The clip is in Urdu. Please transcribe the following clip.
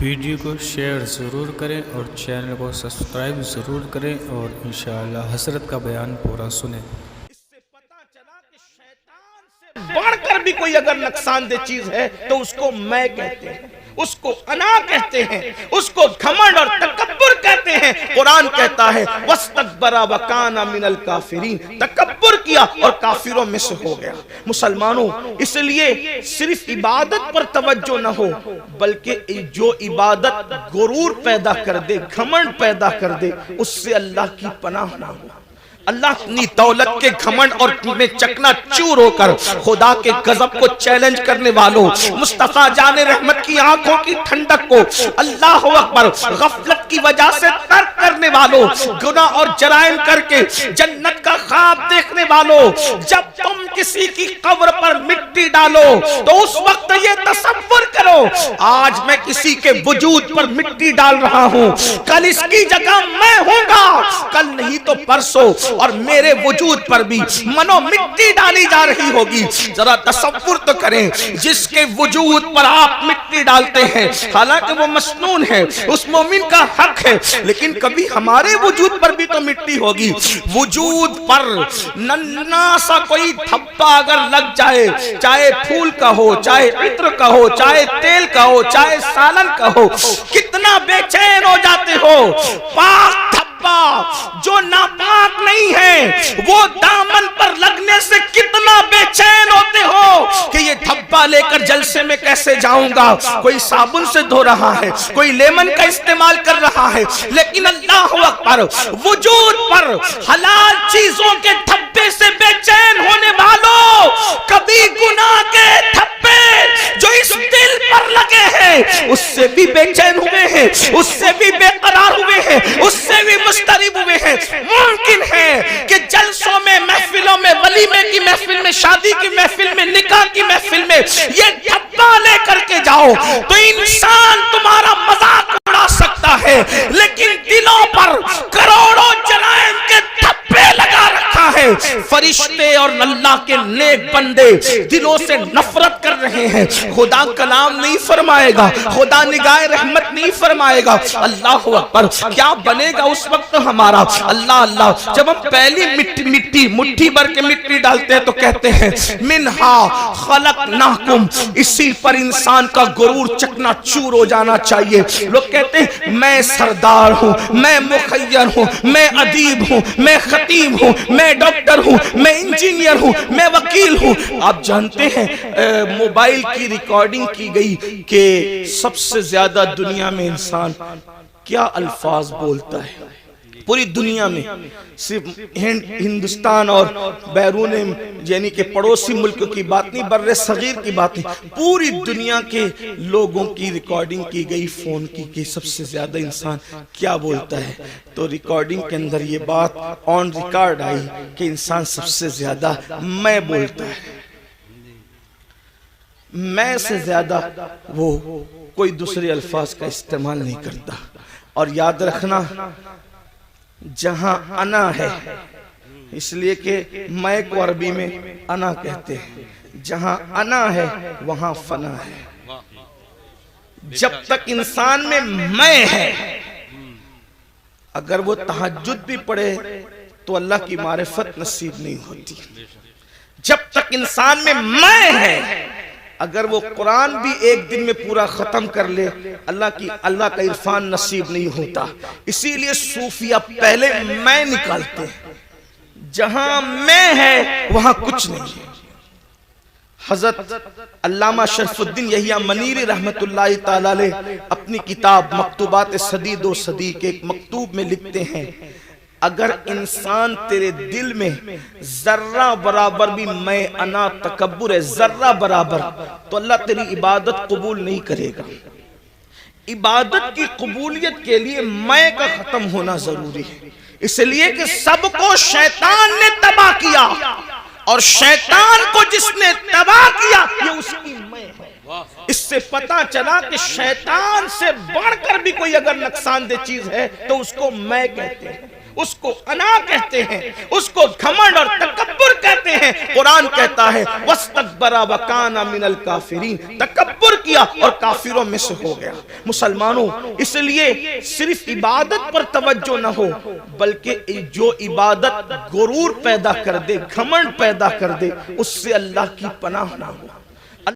ویڈیو کو شیئر ضرور کریں اور چینل کو سبسکرائب ضرور کریں اور انشاءاللہ حضرت کا بیان پورا سنیں۔ اس سے پتا چلا کہ شیطان سے بڑھ کر بھی کوئی اگر نقصان دہ چیز ہے تو اس کو میں کہتے ہیں، اس کو انا کہتے ہیں، اس کو گھمنڈ اور تکبر کہتے ہیں۔ قرآن کہتا ہے وَاسْتَكْبَرَ وَكَانَ مِنَ الْكَافِرِينَ، تکبر کیا اور کافروں میں سے ہو گیا۔ مسلمانوں، اس لیے صرف عبادت پر توجہ نہ ہو بلکہ جو عبادت غرور پیدا کر دے، گھمنڈ پیدا کر دے، اس سے اللہ کی پناہ نہ ہو۔ اللہ اپنی دولت کے گھمنڈ اور میں چکنا چور ہو کر خدا کے غضب کو چیلنج کرنے والوں، مصطفیٰ جان رحمت کی آنکھوں کی ٹھنڈک کو اللہ اکبر غفلت کی وجہ سے ترک کرنے والوں، گناہ اور جرائم کر کے جنت کا خواب دیکھنے والوں، جب تم کسی کی قبر پر مٹی ڈالو تو اس وقت یہ تصور کرو آج میں کسی کے وجود پر مٹی ڈال رہا ہوں، کل اس کی جگہ میں ہوں گا، کل نہیں تو پرسوں اور میرے وجود پر بھی منو مٹی ڈالی جا رہی ہوگی۔ ذرا تصور تو کریں، جس کے وجود پر آپ مٹی ڈالتے ہیں حالانکہ وہ مسنون ہے، اس مومن کا حق ہے، لیکن کبھی ہمارے وجود پر بھی تو مٹی ہوگی۔ وجود پر ننھا سا کوئی دھبا اگر لگ جائے، چاہے پھول کا ہو، چاہے عطر کا ہو، چاہے تیل کا ہو، چاہے سالن کا ہو، کتنا بے چین ہو جاتے ہو۔ پاک جو ناپاک نہیں ہے وہ دامن پر لگنے سے کتنا بے چین ہوتے ہو کہ یہ دھبا لے کر جلسے میں کیسے جاؤں گا، کوئی صابن سے دھو رہا ہے، کوئی لیمن کا استعمال کر رہا ہے، لیکن اللہ اکبر وجود پر حلال چیزوں کے دھبے سے بے چین ہونے والوں، کبھی گناہ کے دھبے جو اس دل پر لگے ہیں اس سے بھی بے چین ہوئے ہیں، اس سے بھی بے قرار ہوئے ہیں، اس سے بھی مسترب ہوئے ہیں۔ ممکن ہے کہ جلسوں میں، محفلوں میں، ولیمے کی محفل میں، شادی کی محفل میں، نکاح کی محفل میں یہ دھبا لے کر کے جاؤ تو انسان تمہارا مذاق اڑا سکتا ہے، لیکن دلوں پر کروڑوں جرائم کے دھبے لگا رکھا ہے۔ فرشتے اور اللہ کے نیک بندے دلوں سے نفرت کر رہے ہیں، خدا کلام نہیں فرمائے گا، خدا نگاہ رحمت نہیں فرمائے گا۔ اللہ اکبر، کیا بنے گا اس وقت ہمارا؟ اللہ اللہ، جب ہم پہلی مٹھی بھر کے مٹی ڈالتے ہیں تو کہتے ہیں منہا خلقناکم، اسی پر انسان کا غرور چکنا چور ہو جانا چاہیے۔ لوگ کہتے ہیں میں سردار ہوں، میں مخیر ہوں، میں ادیب ہوں، میں خطیب ہوں، میں ڈاکٹر ہوں، میں انجینئر ہوں، میں وکیل ہوں۔ آپ جانتے ہیں موبائل کی ریکارڈنگ کی گئی کہ سب سے زیادہ دنیا میں انسان کیا الفاظ بولتا ہے پوری دنیا میں، صرف ہندوستان اور بیرون یعنی کہ پڑوسی ملک کی بات نہیں، بر صغیر کی بات نہیں، پوری دنیا کے لوگوں کی ریکارڈنگ کی گئی فون کی کہ سب سے زیادہ انسان کیا بولتا ہے، تو ریکارڈنگ کے اندر یہ بات آن ریکارڈ آئی کہ انسان سب سے زیادہ میں بولتا ہے، میں سے زیادہ وہ کوئی دوسرے الفاظ کا استعمال نہیں کرتا۔ اور یاد رکھنا جہاں انا ہے، اس لیے کہ میں کو عربی میں انا کہتے ہیں، جہاں انا ہے وہاں فنا ہے۔ جب تک انسان میں میں ہے، اگر وہ تہجد بھی پڑھے تو اللہ کی معرفت نصیب نہیں ہوتی۔ جب تک انسان میں میں ہے، اگر وہ قرآن بھی ایک دن میں پورا ختم کر لے اللہ کا عرفان نصیب نہیں ہوتا۔ اسی لیے صوفیہ پہلے میں نکالتے ہیں، جہاں میں ہے وہاں کچھ نہیں ہے۔ حضرت علامہ شرف الدین یحییٰ منیری رحمت اللہ تعالی علیہ اپنی کتاب مکتوبات صدی دو صدی کے ایک مکتوب میں لکھتے ہیں اگر انسان تیرے دل میں ذرہ برابر بھی میں انا تکبر ہے، ذرہ برابر، تو اللہ تیری عبادت قبول نہیں کرے گا۔ عبادت کی قبولیت کے لیے میں کا ختم ہونا ضروری ہے، اس لیے کہ سب کو شیطان نے تباہ کیا، اور شیطان کو جس نے تباہ کیا یہ اس کی میں ہے۔ اس سے پتا چلا کہ شیطان سے بڑھ کر بھی کوئی اگر نقصان دہ چیز ہے تو اس کو میں کہتے ہیں، اس کو انا کہتے ہیں، اس کو گھمنڈ اور تکبر کہتے ہیں۔ قرآن کہتا ہے وَاسْتَكْبَرَ وَكَانَ مِنَ الْكَافِرِينَ، تکبر تکبر کیا اور کافروں میں سے ہو گیا۔ مسلمانوں، اس لیے صرف عبادت پر توجہ نہ ہو، بلکہ جو عبادت غرور پیدا کر دے، گھمنڈ پیدا کر دے، اس سے اللہ کی پناہ نہ ہو۔